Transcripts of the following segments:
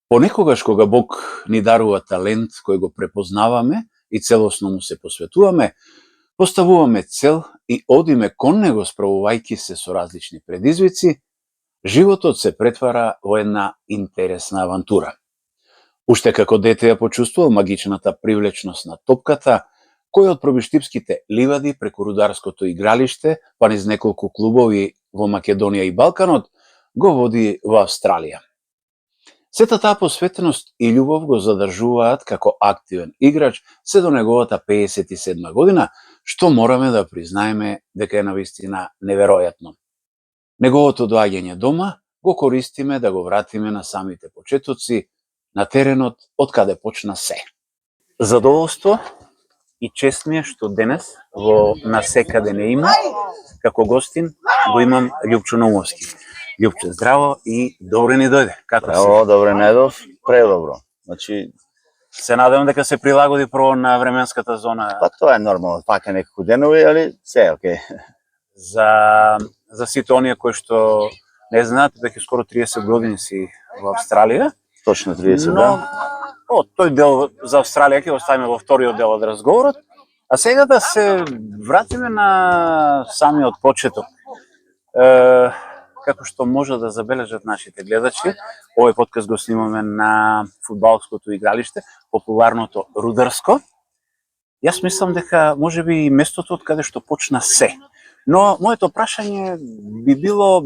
Понекогаш кога Бог ни дарува талент кој го препознаваме и целосно му се посветуваме, поставуваме цел и одиме кон него справувајќи се со различни предизвици, животот се претвара во една интересна авантура. Уште како дете ја почувствувал магичната привлечност на топката, кој од пробиштипските ливади преку рударското игралиште, па низ неколку клубови во Македонија и Балканот, го води во Австралија. Сета таа посветеност и љубов го задржуваат како активен играч се до неговата 57 година, што мораме да признаеме дека е навистина неверојатно. Неговото доаѓање дома го користиме да го вратиме на самите почетоци, на теренот од каде почна се. Задоволство и чест ми е што денес во Насекаде не има, како гостин го имам Љупчо Наумовски. Љупче, здраво и добре ни дојде. Како си? Ево, добре недов, предобро. Значи, се надевам дека се прилагоди прво на временската зона. Па тоа е нормално, пака неколку денови, али се е окей. За сите оние кои што не знаат, дека скоро 30 години си во Австралија. Точно 30, но, да. Тој дел за Австралија ќе оставиме во вториот дел од разговорот. А сега да се вратиме на самиот почеток. Како што може да забележат нашите гледачи, овој подкаст го снимаме на фудбалското игралиште, популарното Рударско. Јас мислам дека можеби и местото од каде што почна се. Но моето прашање би било,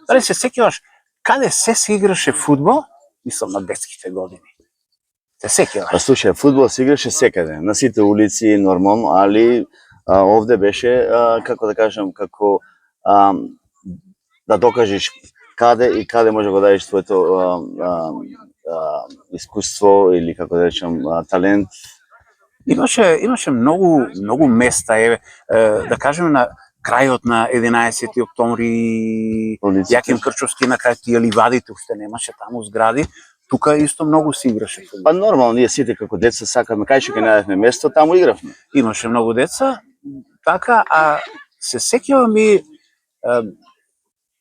дали се сеќаваш каде се играше фудбал, мислам на детските години. Се сеќаваш? Па слушај, фудбал се играше секаде, на сите улици нормално, али овде беше како да кажам, како да докажеш каде и каде може да го дадеш твоето искуство или како да речам талент. Имаше многу места, да кажеме на крајот на 11 октомври, Јаким Крчовски на крај тие ливадите, уште немаше таму згради, тука исто многу се играше. Па нормално, ние сите како деца сакаме, кај што ќе најдевме место, таму игравме. Имаше многу деца, така, а се сеќавам и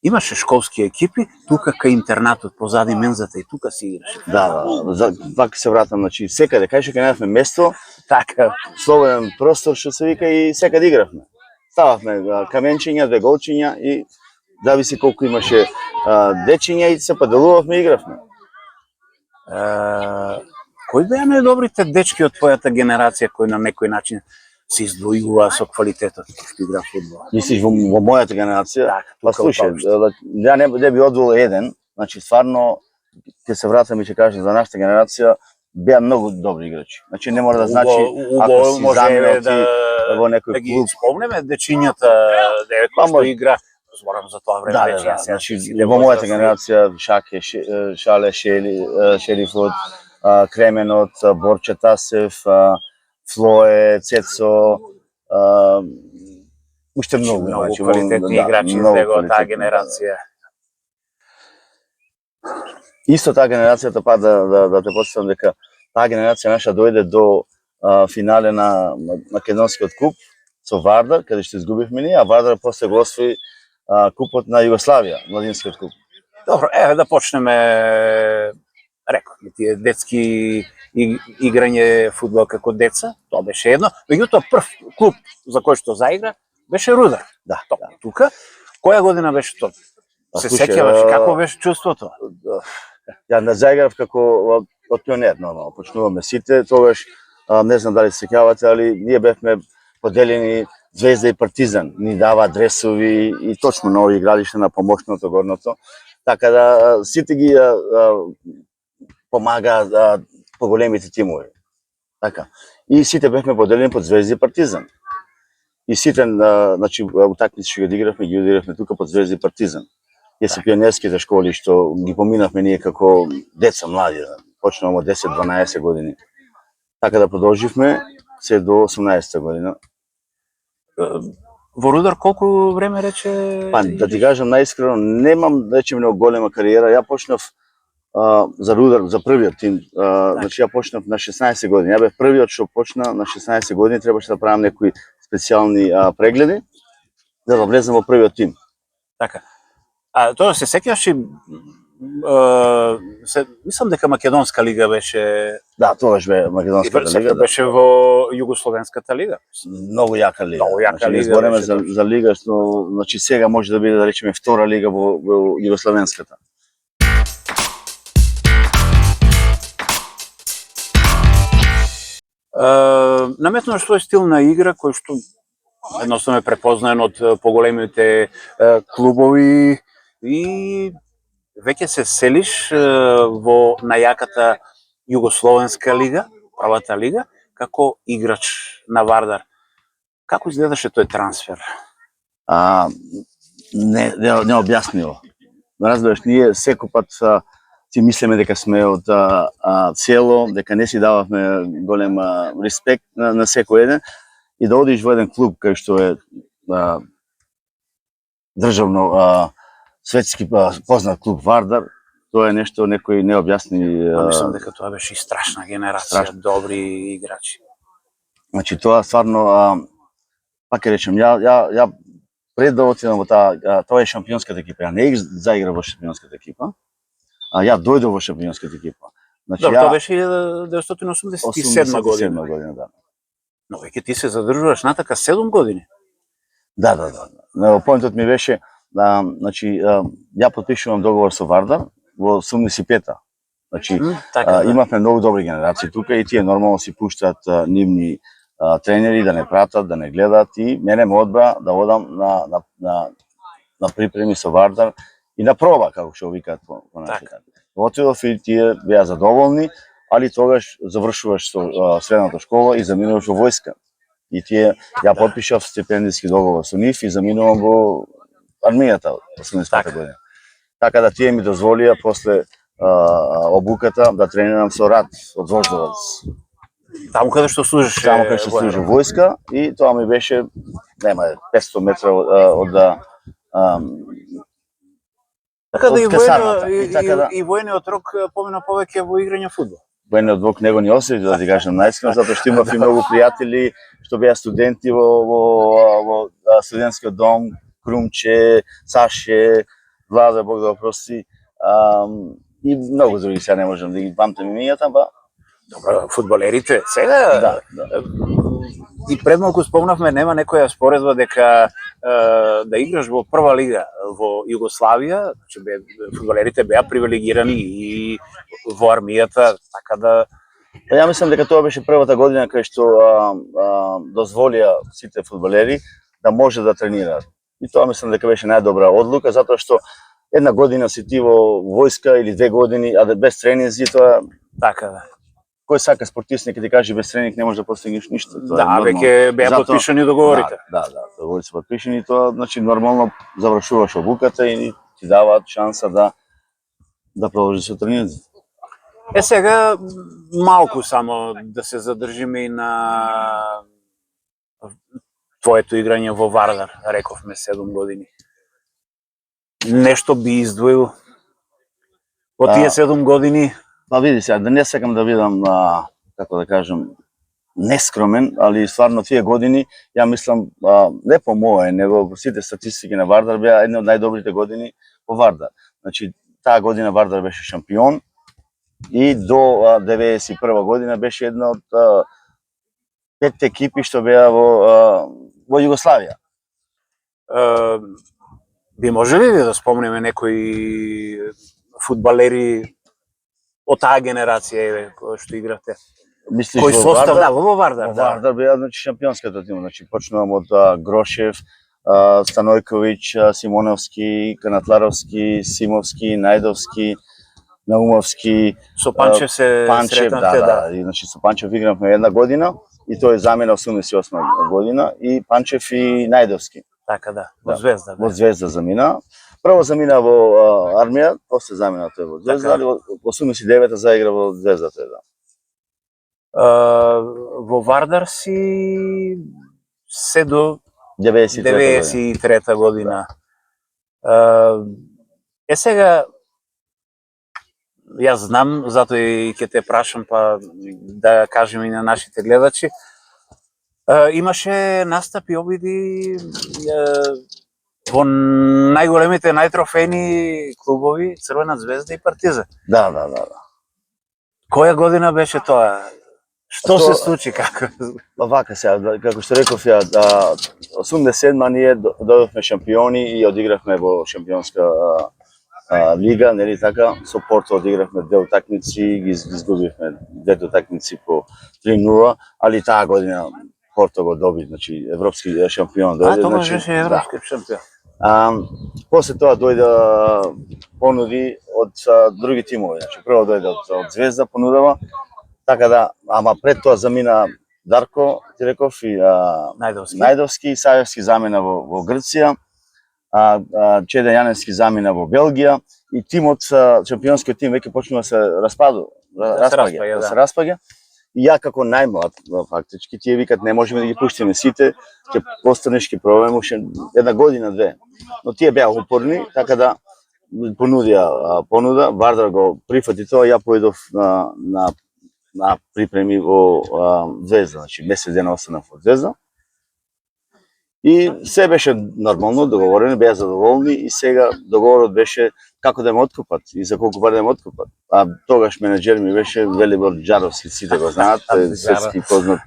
имаше школски екипи, тука кај интернатот, позади мензата и тука се играше. Да, вака се вратам, значи секаде, кај што ќе најдевме место, така, слободен простор, што се вика, и секаде игравме. Стававме каменчиња, две голчиња и зависи колку имаше дечиња и се поделувавме и игравме. Кои беа најдобрите дечки од твојата генерација кои на некој начин се издвојуваа со квалитетот што игра фудбал? Мислиш во мојата генерација? Да, па слушај, ја не би одвол еден, значи стварно ќе се вратам и ќе кажам за нашата генерација беа многу добри играчи. Значи не мора да значи ако си заменил ти во некој клуб. Да ги спомнеме дечињата што игра, зборам за тоа време. Да, значи во мојата генерација Шаке, Шале, Шерифот, Кременот, Борче Тасев, Флое, Цецо, уште многу квалитетни играчи од таа генерација. Исто таа генерацијата, па да те потсетам дека таа генерација наша дојде до финале на македонскиот куп со Вардар, каде што изгубивме ние, а Вардар после го освои купот на Југославија, младинскиот куп. Добро, да почнеме, рековме, тие детски играње фудбал како деца, тоа беше едно. Меѓутоа прв клуб за кој што заигра беше Рудар. Да. Тука, која година беше тоа? Се сеќаваш како беше чувството? Ја не заиграв како од пионер, нормално. Почнуваме сите, тогаш не знам дали се сеќавате, али ние бевме поделени Звезда и Партизан, ни дава дресови и точно на овој игралиште на помошното горното. Така да сите ги помагаат поголемите тимови. Така. И сите бевме поделени под Звезда и Партизан. И сите, значи, утакмици што ги одигравме тука под Звезда и Партизан. Тие се пионерските школи што ги поминавме ние како деца млади, почнуваме од 10-12 години. Така да продолживме се до 18 година. Во Рудар колку време рече? Па да ти кажам наискрено, немам да речем многу голема кариера. Ја почнав за Рудар, за првиот тим, значи ја почнав на 16 години. Ја бев првиот што почна на 16 години, требаше да правам некои специјални прегледи за да влезам во првиот тим. Така. А тоа се сеќаваш и мислам дека Македонска лига беше Да, тогаш бе Македонската Врсата лига, да. беше во Југословенската лига. Многу јака лига. Многу јака значи, лига не збориме беше за лига што значи сега може да биде да речеме втора лига во Југословенската. Наметнуваш свој стил на игра кој што едноставно е препознаен од поголемите клубови и веќе се селиш во најаката Југословенска лига, првата лига, како играч на Вардар. Како изгледаше тој трансфер? Не објаснило. Разбираш, ние секој пат си мислиме дека сме од село, дека не си дававме голем респект на секој еден и да одиш во еден клуб кај што е државно светски познат клуб Вардар, тоа е нешто некој не објасни. Мислам дека тоа беше и страшна генерација добри играчи. Значи тоа стварно пак ќе речем, ја пред да отидам во тоа е шампионската екипа. Ја не заиграв во шампионската екипа, ја дојдов во шампионската екипа. Значи, Добро, тоа беше 1987 година. Да. Но веќе ти се задржуваш натака 7 години. Да. Поинтот ми беше, значи, ја потпишувам договор со Вардар во 85-та. Значи, имавме многу добри генерации тука и тие нормално си пуштаат нивни тренери да не пратат, да не гледаат и мене ме одбра да одам на припреми со Вардар и на проба, како што викаат по нашите. Отидов и тие беа задоволни, али тогаш завршуваш со средната школа и заминуваш во војска. И тие, ја потпишав стипендиски договор со нив и заминувам во армијата 85 година. Така да тие ми дозволија после обуката да тренирам со Рад од Вождовец. Таму каде што служеше. Таму каде што служи војска и тоа ми беше, нема 500 метра од така да и војниот рок помина повеќе во играње фудбал. Војниот рок него ни осети, да ти кажам најскрено, затоа што имав и многу пријатели што беа студенти во студентскиот дом, Крумче, Саше, Владе, Бог да опрости, и многу други, сега не можам да ги памтам имињата, ба. Добро, фудбалерите сега и пред малку спомнавме, нема некоја споредба дека да играш во прва лига во Југославија, значи фудбалерите беа привилегирани и во армијата, така да. Ја мислам дека тоа беше првата година кај што дозволија сите фудбалери да може да тренираат. И тоа мислам дека беше најдобра одлука, затоа што една година си ти во војска или 2 години, а без тренинзи, тоа така да. Кој сака спортист ќе ти каже без тренинг не може да постигнеш ништо. Да, веќе беа потпишани договорите. Да, договорите се потпишани, тоа значи нормално завршуваш обуката и ти даваат шанса да продолжиш со тренинзи. Сега малку само да се задржиме и на твоето играње во Вардар, рековме 7 години. Нешто би издвоил во тие 7 години? Па види сега, да не сакам да видам, како да кажам, нескромен, али стварно тие години, ја мислам, не по мое, него сите статистики на Вардар беа едни од најдобрите години во Вардар. Значи, таа година Вардар беше шампион и до 91 година беше една од 5 екипи што беа во Југославија. Би можеле ли да спомнеме некои фудбалери од таа генерација кој што игравте? Мислиш кој во состав, Вардар? да, во Вардар, Во Вардар беа значи шампионската тима, значи почнувам од Грошев, Станојковиќ, Симоновски, Канатларовски, Симовски, Најдовски, Наумовски, со Панчев се сретнавте, да. И значи со Панчев игравме една година и тој замена 88 година и Панчев и Најдовски. Така да, во Звезда. Во Звезда замина. Прво замина во армија, после замина тој во Звезда, али во 89-та заигра во Звезда тој, да. Во Вардар си се до 93-та година. Сега, јас знам, затоа и ќе те прашам, па да кажем и на нашите гледачи, имаше настапи, обиди во најголемите, најтрофејни клубови Црвена звезда и Партизан. Да. Која година беше тоа? Што се случи, како? Па вака сега, како што реков ја, 87-ма ние дојдовме шампиони и одигравме во шампионска лига, нели така, со Порто одигравме две утакмици, ги изгубивме двете утакмици по 3-0, али таа година Порто го доби, значи европски шампион дојде, Тогаш значи беше европски шампион. После тоа дојде понуди од други тимови, значи прво дојде од Звезда понудава, така да, ама пред тоа замина Дарко Тиреков и Најдовски, Сајевски замина во Грција, Чеда Јаневски замина во Белгија и тимот, шампионскиот тим веќе почнува да се распаѓа. И ја како најмлад, фактички, тие викат не можеме да ги пуштиме сите, ќе постанеш, ќе пробаме уште една година, две. Но тие беа упорни, така да понудија понуда, Вардар го прифати тоа, ја поидов на припреми во Звезда, значи месец дена останав во Звезда. И се беше нормално, договорено, беа задоволни и сега договорот беше како да ме откупат и за колку пари да ме откупат. Тогаш менеджер ми беше Велибор Џаровски, сите го знаат, светски познат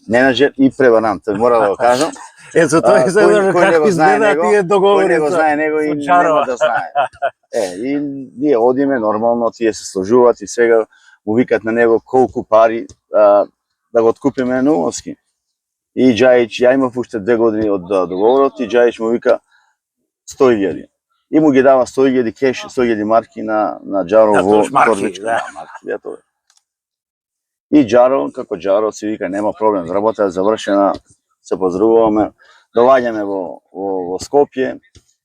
менеджер и преварант, мора да го кажам. Ето тоа изгледа како изгледа тие договори. Кој не го знае него и нема да знае. И ние одиме нормално, тие се сложуваат и сега му викат на него колку пари да го откупиме Наумовски. И Џајич, ја имав уште 2 години од договорот и Џајич му вика 100.000. И му ги дава 100.000 кеш, 100.000 марки на Џаро во Торбичка. И Џаро, како Џаро, си вика нема проблем, работа е завршена, се поздравуваме, доаѓаме во Скопје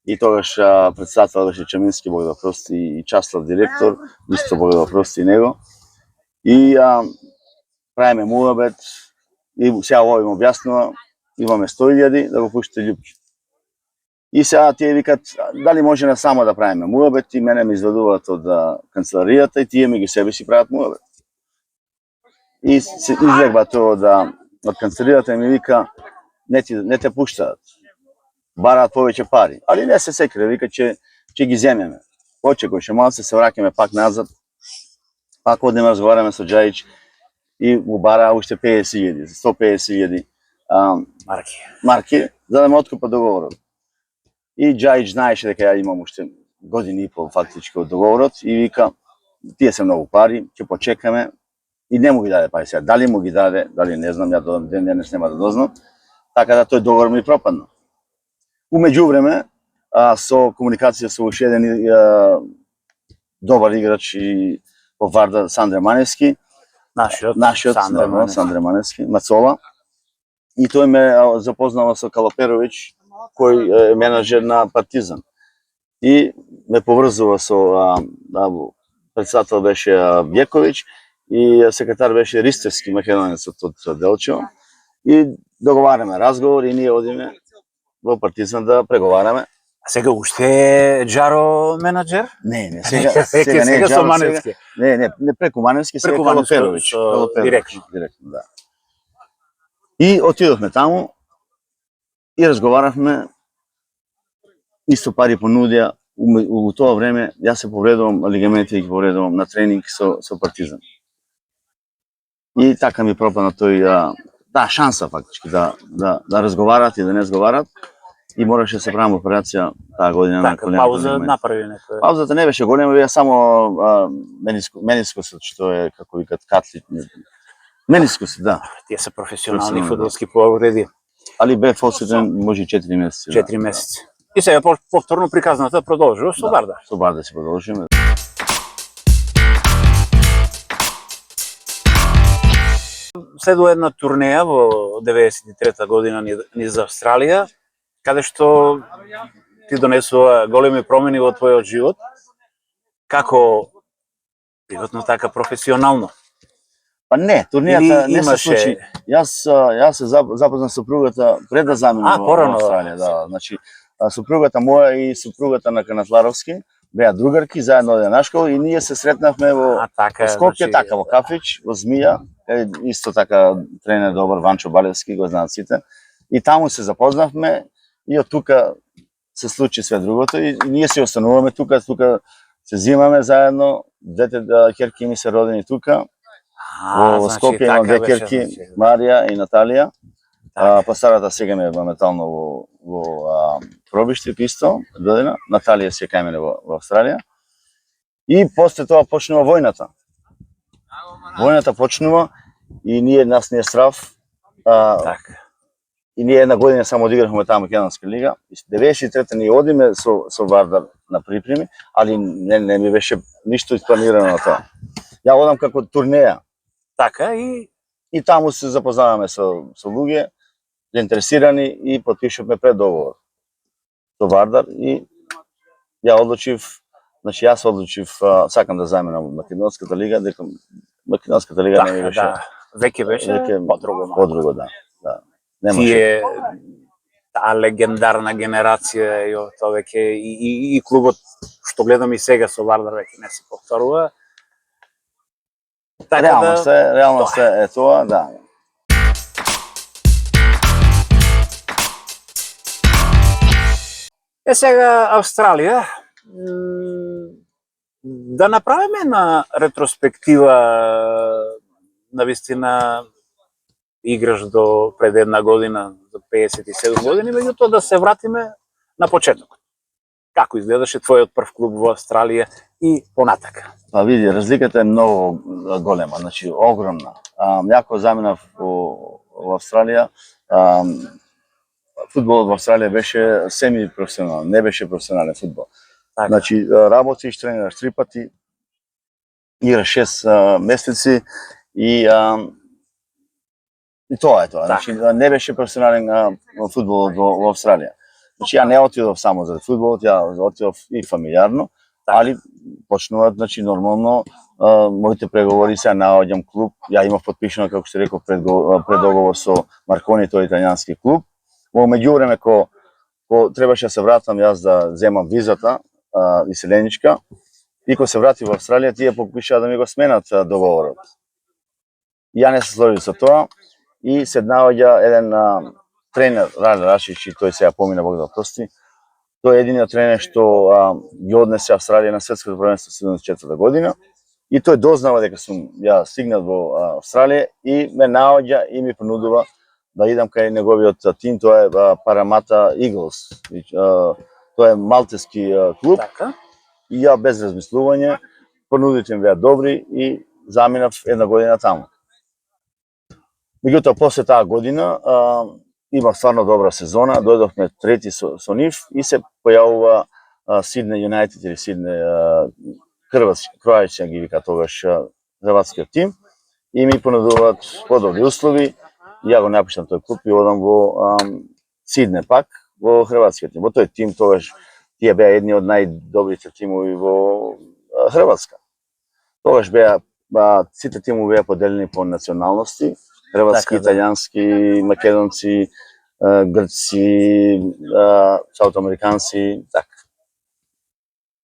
и тогаш председател беше Чамински, Бог да прости, и Часлав директор, исто Бог да прости и него. И правиме муабет, и сега овој им објаснува, имаме 100.000 да го пуштите Љупче. И сега тие викат, дали може на само да правиме муабет, и мене ме изведуваат од канцеларијата и тие ми ги себе си прават муабет. И се излегва тоа од канцеларијата и ми вика, не те пуштаат, бараат повеќе пари, али не се секре, вика ќе ги земеме. Очекувај ше малце, се враќаме пак назад, пак одиме разговараме со Џајич, и му бара уште 50.000, 150.000 марки, за да ме откупа договорот. И Џајич знаеше дека ја имам уште година и пол фактички од договорот и вика, тие се многу пари, ќе почекаме и не му ги даде пари сега. Дали му ги даде, дали не знам, ја до ден денес нема да дознам, така да тој договор ми пропадна. Умеѓувреме, со комуникација со уште еден добар играч и во Вардар, Сандре Маневски, нашиот Сандре Маневски, Мацола, и тој ме запознава со Калоперовиќ, кој е менеджер на Партизан. И ме поврзува со председател беше Бјековиќ и секретар беше Ристевски, македонецот од Делчево. И договараме разговор и ние одиме во Партизан да преговараме. Сега уште е Џаро менеджер? Не, сега не е со Маневски. Не преку Маневски, сега Калоперовиќ. Директно, да. И отидовме таму и разговаравме, исто пари понудија, у тоа време јас се повредувам, лигаменти ги повредувам на тренинг со Партизан. И така ми пропадна таа шанса фактички да разговарат и да не разговарат. И мораше да се правам операција таа година на коленото. Пауза направи некоја. Паузата не беше голема, беа само менискусот, што е, како викат, катли. Менискусот, да. Тие се професионални фудбалски повреди. Али бе фоситен може 4 месеци. 4 месеци. И сега повторно приказната продолжува со Вардар. Со Вардар се продолжиме. Следува една турнеја во 93-та година низ Австралија, каде што ти донесува големи промени во твојот живот, како приватно, така професионално. Па не, турнијата не се случи. Јас се запознав со супругата пред да заминам во Австралија, да. Значи, супругата моја и супругата на Канатларовски беа другарки, заедно одеа на школа и ние се сретнавме во Скопје, така во кафич, во Змија, исто така тренер добар Ванчо Балевски, го знаат сите. И таму се запознавме и од тука се случи све другото и ние се остануваме тука се взимаме заедно, двете ќерки ми се родени тука. Во Скопје имам две ќерки, Марија и Наталија. Па старата сега ме моментално во Пробишти исто, година. Наталија се кај мене во Австралија. И после тоа почнува војната. Војната почнува и нас не е страв. И ние една година само одигравме таа Македонска лига. 93-та ние одиме со Вардар на припреми, али не ми беше ништо испланирано на тоа. Ја одам како турнеја. Така и таму се запознаваме со луѓе заинтересирани и потпишуваме преддоговор со Вардар и ја одлучив, значи јас одлучив сакам да заменам Македонската лига, дека Македонската лига не ми беше. Веќе беше подруго, да. Тие таа легендарна генерација и тоа веќе и клубот што гледам и сега со Вардар веќе не се повторува. Реално е тоа, да. Сега Австралија, да направиме на ретроспектива, навистина играш до пред една година, до 57 години, меѓутоа да се вратиме на почетокот. Како изгледаше твојот прв клуб во Австралија и понатака? Па види, разликата е многу голема, значи огромна. Јако заминав во Австралија, фудбалот во Австралија беше семи професионален, не беше професионален фудбал. Значи работиш, тренираш 3 пати, играш 6 месеци и тоа е тоа. Значи не беше професионален фудбалот во Австралија. Значи ја не отидов само за фудбалот, ја отидов и фамилиарно, али почнуваат, значи нормално моите преговори, се наоѓам клуб, ја имав потпишано, како што реков, преддоговор со Маркони, тој италијански клуб. Во меѓувреме ко требаше да се вратам јас да земам визата иселеничка, и кога се врати во Австралија, тие покушаа да ми го сменат договорот. Ја не се сложив со тоа и се наоѓа еден тренер, Рајле Рашич, и тој сега помина, Бог да прости. Тој е единиот тренер што ги однесе Австралија на светското првенство 74 година и тој дознава дека сум ја стигнат во Австралија и ме наоѓа и ми понудува да идам кај неговиот тим, тоа е Парамата Иглс. Тоа е малтески клуб. И ја без размислување, понудите ми беа добри и заминав една година таму. Меѓутоа, после таа година имав стварно добра сезона, дојдовме трети со нив и се појавува Сиднеј Юнајтед или Сиднеј Кроајчија ги вика тогаш хрватскиот тим и ми понудуваат подобри услови. Ја го напишам тој клуб и одам во Сиднеј пак, во хрватскиот тим. Во тој тим тогаш тие беа едни од најдобрите тимови во Хрватска. Тогаш беа сите тимови беа поделени по националности, хрватски, италијански, македонци, грци, саутоамериканци, така.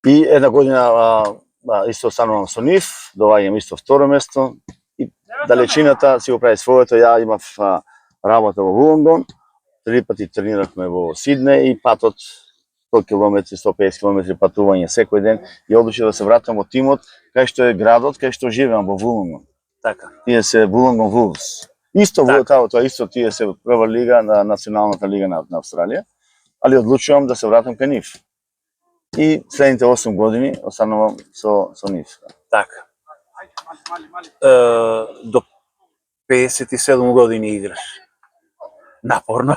И една година исто останувам со нив, доваѓам исто второ место и далечината си го прави своето. Ја имав работа во Вулонгон, 3 пати тренирахме во Сиднеј и патот 100 километри, 150 километри патување секој ден и одлучив да се вратам во тимот кај што е градот, кај што живеам во Вулонгон. Така. Тие се Вулонгон Вулс. Исто тоа исто тие се прва лига на националната лига на Австралија, али одлучувам да се вратам кај нив. И следните 8 години останувам со нив. Така. До 57 години играш. Напорно.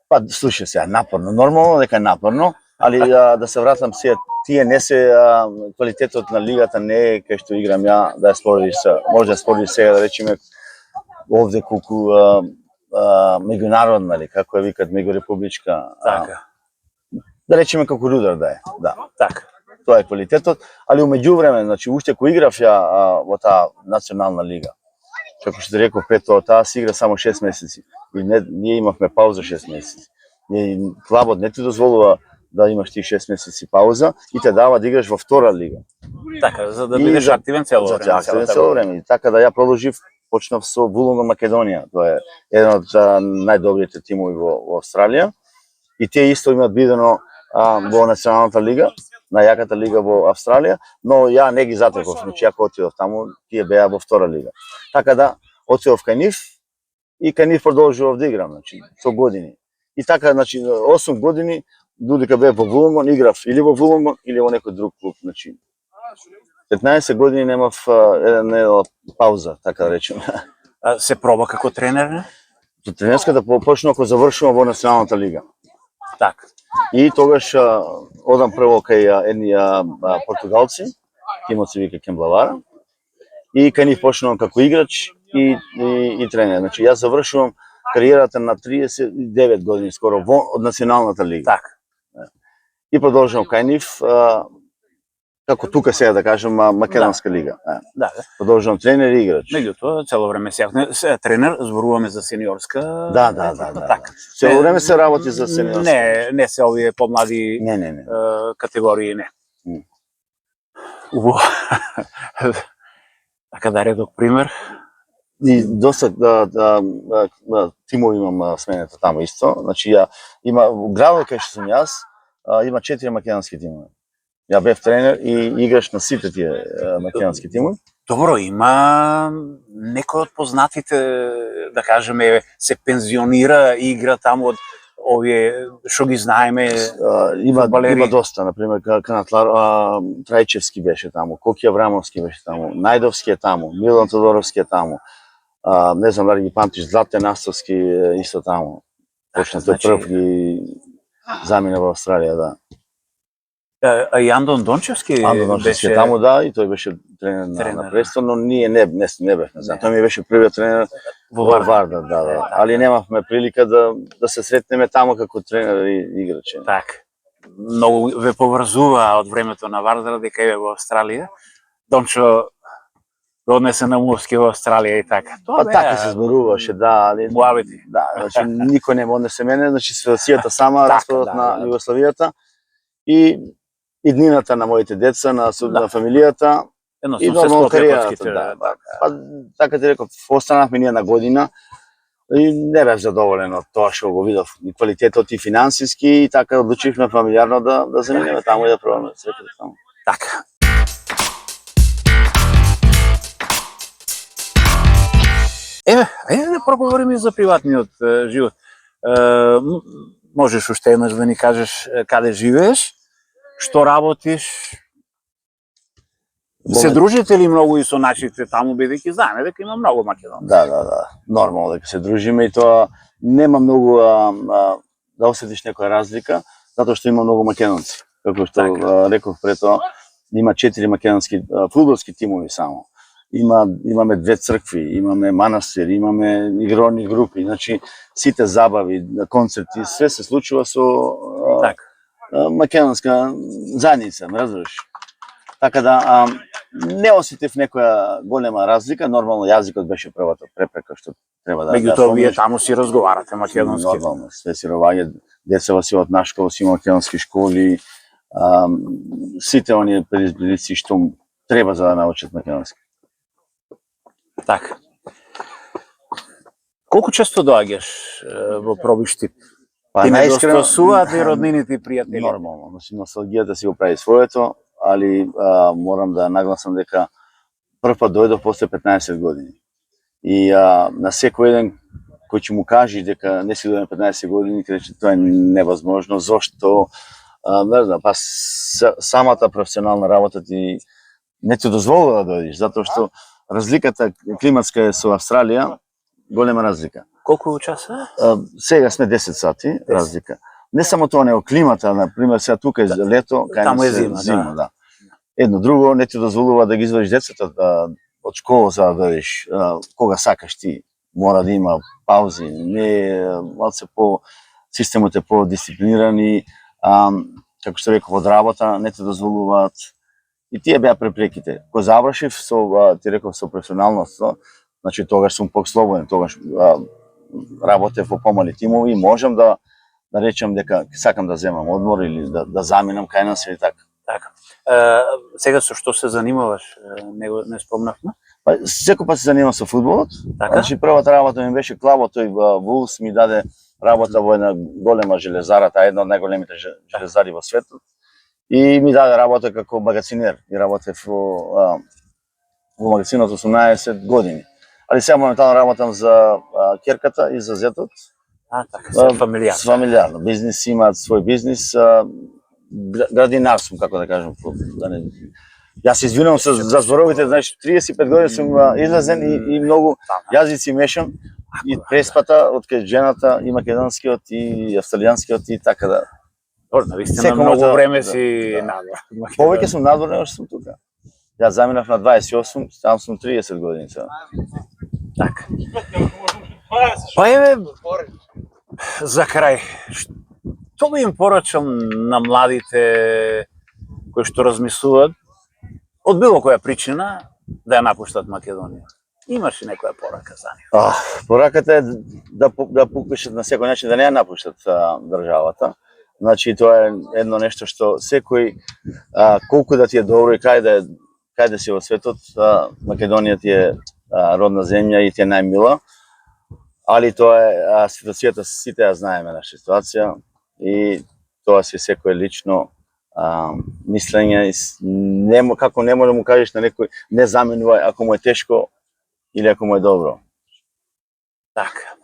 Па слушај сега, напорно, нормално дека е напорно, али да се вратам сега, тие не се квалитетот на лигата не е кај што играм ја, да ја споредиш се. Може да споредиш сега да речеме овде колку меѓународна ли, како ја викат, меѓурепубличка. Така. Да речеме како Рудар да е, да. Така. Тоа е квалитетот, али меѓувреме, значи уште кога играв ја во таа национална лига, како што ти реков пред тоа, таа се игра само 6 месеци. И ние имавме пауза 6 месеци. Клубот не ти дозволува да имаш ти 6 месеци пауза и те дава да играш во втора лига. Така, за да бидеш активен цело време. За активен цело време. И така да ја продолжив, почнав со Вулонгон Македонија. Тоа е еден од најдобрите тимови во Австралија. и тие исто имаат видено во националната лига, на јаката лига во Австралија, но ја не ги затрков, значи ја отидов таму, тие беа во втора лига. Така да отидов кај нив и кај нив продолжував да играм, значи со години. И така, значи 8 години додека бев во Вулонгон, играв или во Вулонгон или во некој друг клуб, значи 15 години немав една пауза, така да речем. Се проба како тренер, не? Со тренерската почнав кога завршувам во националната лига. Така. И тогаш одам прво кај едни португалци, тимот се вика Кемблавара, и кај нив почнувам како играч и тренер. Значи јас завршувам кариерата на 39 години скоро од националната лига. Така. И продолжувам кај нив како тука сега да кажем македонска лига. Да. Продолжувам тренер и играч. Меѓутоа цело време се тренер, зборуваме за сениорска. Да. Така. Цело време се работи за сениорска. Не се овие помлади Не. категории, не. Така да редок пример. И доста тимови имам сменето таму исто. Значи има градот кај што сум јас, има 4 македонски тимови. Ја бев тренер и играч на сите тие македонски тимови. Добро, има некој од познатите, да кажеме, се пензионира и игра таму од овие што ги знаеме. Има доста, например Канатлар Трајчевски беше таму, Коки Аврамовски беше таму, Најдовски е таму, Милан Тодоровски е таму. Не знам дали ги памтиш, Златен Настовски исто таму. Почна тој прв ги замина во Австралија, да. И Андон Дончевски беше таму, да, и тој беше тренер на Престон, но ние не бевме заедно. Тој ми беше првиот тренер во Вардар, да. Али немавме прилика да се сретнеме таму како тренер и играч. Така. Многу ве поврзува од времето на Вардар дека е во Австралија. Дончо однесе на Мурски во Австралија и така. Па така се зборуваше, да, али муабети. Да, значи никој не однесе мене, значи ситуацијата сама, распадот на Југославијата и иднината на моите деца, на фамилијата и нормално кариерата. Па така ти реков, останавме ние на година и не бев задоволен од тоа што го видов, и квалитетот и финансиски, и така одлучивме фамилијарно да заминеме таму и да пробаме среќата таму. Така. Ајде да проговориме за приватниот живот. Можеш уште еднаш да ни кажеш каде живееш, што работиш? Се дружите ли многу и со нашите таму, бидејќи знаеме дека има многу македонци? Да. Нормално дека се дружиме и тоа нема многу да осетиш некоја разлика, затоа што има многу македонци. Како што реков пред тоа, има 4 македонски фудбалски тимови само. Имаме 2 цркви, имаме манастир, имаме игрални групи, значи сите забави, концерти, све се случува со македонска заедница, ме разбираш? Така да не осетив некоја голема разлика, нормално јазикот беше првата препрека што треба да. Меѓутоа вие таму си разговарате македонски. Нормално, све си роваѓа, децава си од нашкола, си македонски школи, сите оние предизвици што треба за да научат македонски. Така. Колку често доаѓаш во Пробиштип? Ти не достосуваат и роднините и пријатели? Нормално, значи носталгијата си го прави своето, али морам да нагласам дека прв пат дојдов после 15 години. И на секој еден кој ќе му кажи дека не си дојде 15 години, ќе рече тоа е невозможно, зошто? Не знам, па самата професионална работа ти не ти дозволува да дојдеш, затоа што разликата климатска е со Австралија, голема разлика. Колку часа? Сега сме 10 сати разлика. Не само тоа, него климата, например, сега тука е лето, кај нас е зима, да. Едно друго, не ти дозволува да ги извадиш децата од школа за да дојдеш кога сакаш ти. Мора да има паузи, не малце системот е по-дисциплинирани, како што реков, од работа не ти дозволуваат. И тие беа препреките. Кога завршив ти реков со професионалност, значи тогаш сум послободен, тогаш работев во помали тимови и можам да речем дека сакам да земам одмор или да заминам кај нас или така. Така. Сега со што се занимаваш? Не спомнавме? Па секој пат се занимавам со фудбалот. Значи првата работа ми беше клабот, тој Вулс ми даде работа во една голема железара, таа е една од најголемите железари во светот. И ми даде работа како магацинер. И работев во магазинот 18 години. Али сега моментално работам за ќерката и за зетот. Така, се фамилијарно. Фамилијарно. Бизнис имаат свој бизнис. Градинар сум, како да кажам. Јас се извинувам за зборовите, знаеш, 35 години сум излезен и многу јазици мешам. И преспата од кај жената и македонскиот и австралијанскиот и така да. Добро, навистина многу време си надвор. Повеќе сум надвор него што сум тука. Јас заминав на 28, там сум 30 години сега. Така. Па еве, за крај, што би им порачам на младите кои што размислуваат од било која причина да ја напуштат Македонија? Имаш ли некоја порака за нив? Пораката е да покушат на секој начин да не ја напуштат државата. Значи тоа е едно нешто што секој колку да ти е добро и кај да си во светот, Македонија ти е родна земја и ти е најмила. Али тоа е ситуацијата, сите ја знаеме наша ситуација и тоа се секој лично мислење и како не може да му кажеш на некој не заменувај ако му е тешко или ако му е добро. Така.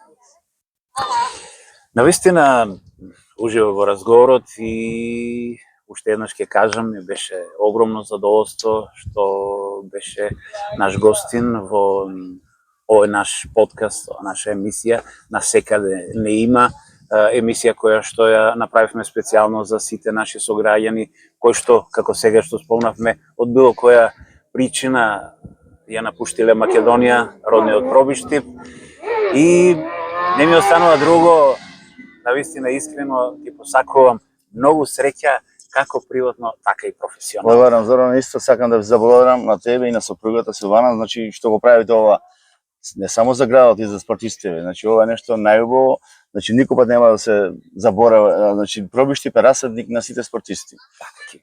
Навистина ужива во разговорот и уште еднаш ќе кажам, ми беше огромно задоволство што беше наш гостин во овој наш подкаст, наша емисија На секаде не има, емисија која што ја направивме специјално за сите наши сограѓани кои што, како сега што спомнавме, од било која причина ја напуштиле Македонија, родниот пробиштип, и не ми останува друго, навистина искрено ти посакувам многу среќа како приватно, така и професионално. Благодарам, Зоран, исто сакам да ви заблагодарам на тебе и на сопругата Силвана, значи што го правите ова не само за градот и за спортистите, значи ова е нешто најубаво, значи никогаш нема да се заборава, значи пробиштип е расадник на сите спортисти.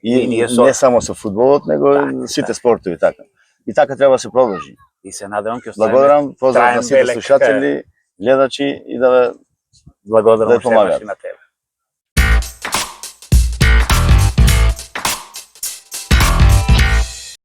И не само со фудбалот, него и сите спортови, така. И така треба да се продолжи. И се надевам ќе оставиме. Благодарам, поздрав на сите слушатели, гледачи и да благодарам помагаат. на тебе.